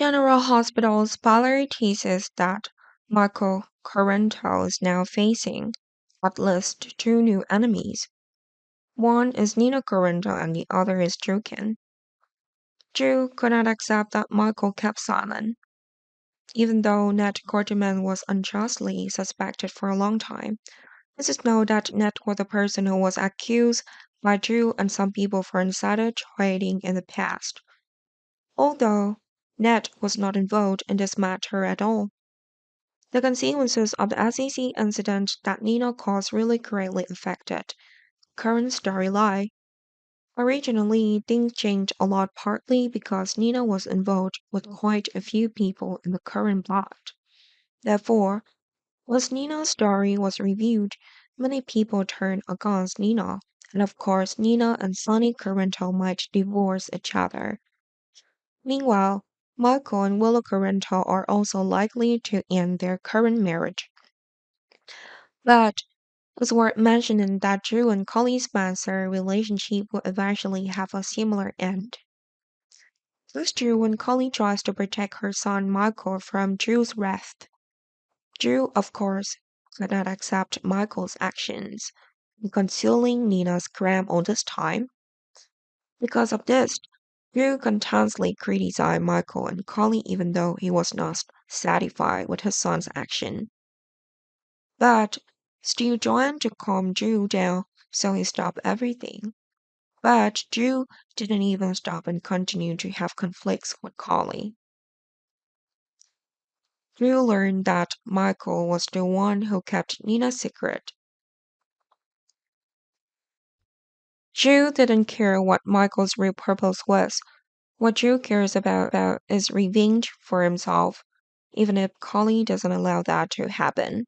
General Hospital's Valerie teases that Marco Corrento is now facing at least two new enemies. One is Nina Corrento and the other is Drukin. Drew could not accept that Michael kept silent, even though Ned Quarterman was unjustly suspected for a long time. This is known that Ned was the person who was accused by Drew and some people for insider trading in the past, although Ned was not involved in this matter at all. The consequences of the SEC incident that Nina caused really greatly affected current storyline. Originally, things changed a lot partly because Nina was involved with quite a few people in the current plot. Therefore, once Nina's story was revealed, many people turned against Nina, and of course Nina and Sonny Corrento might divorce each other. Meanwhile, Michael and Willow Corrento are also likely to end their current marriage. But it's worth mentioning that Drew and Collie Spencer relationship will eventually have a similar end. This Drew when Collie tries to protect her son Michael from Drew's wrath. Drew, of course, could not accept Michael's actions in concealing Nina's crime all this time. Because of this, Drew constantly criticized Michael and Collie even though he was not satisfied with his son's action. But still joined to calm Drew down, so he stopped everything. But Drew didn't even stop and continued to have conflicts with Collie. Drew learned that Michael was the one who kept Nina's secret. Drew didn't care what Michael's real purpose was. What Drew cares about is revenge for himself, even if Collie doesn't allow that to happen.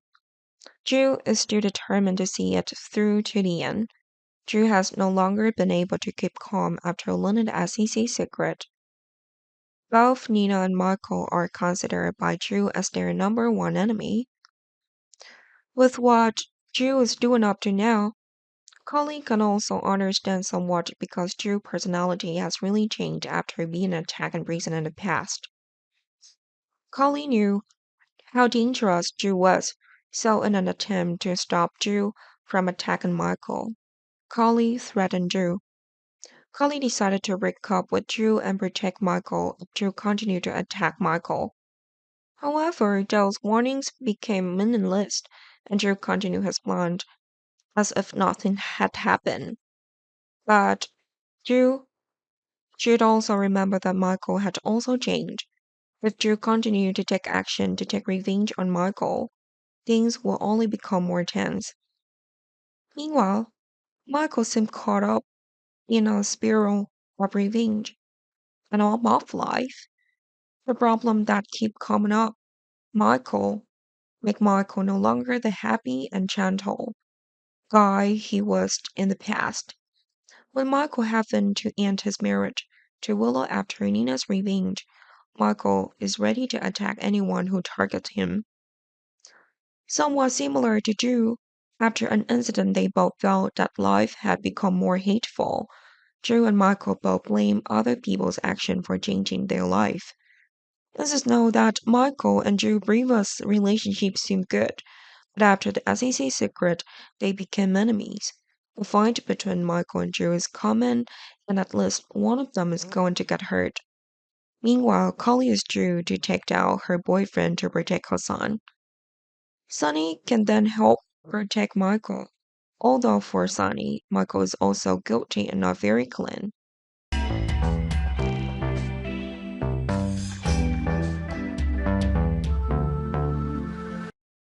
Drew is still determined to see it through to the end. Drew has no longer been able to keep calm after learning the SEC secret. Both Nina and Michael are considered by Drew as their number one enemy. With what Drew is doing up to now, Collie can also understand somewhat because Drew's personality has really changed after being attacked and prison in the past. Collie knew how dangerous Drew was, so in an attempt to stop Drew from attacking Michael, Collie threatened Drew. Collie decided to break up with Drew and protect Michael if Drew continued to attack Michael. However, those warnings became meaningless, and Drew continued his plan as if nothing had happened. But Drew should also remember that Michael had also changed. If Drew continued to take action to take revenge on Michael, things will only become more tense. Meanwhile, Michael seemed caught up in a spiral of revenge and all mob life. The problem that keep coming up, Michael, make Michael no longer the happy and gentle guy he was in the past. When Michael happened to end his marriage to Willow after Nina's revenge, Michael is ready to attack anyone who targets him. Somewhat similar to Drew, after an incident they both felt that life had become more hateful. Drew and Michael both blame other people's action for changing their life. This is known that Michael and Drew's previous relationship seemed good, but after the SEC secret, they became enemies. The fight between Michael and Drew is common, and at least one of them is going to get hurt. Meanwhile, Collie is Drew to take down her boyfriend to protect her son. Sonny can then help protect Michael. Although for Sonny, Michael is also guilty and not very clean.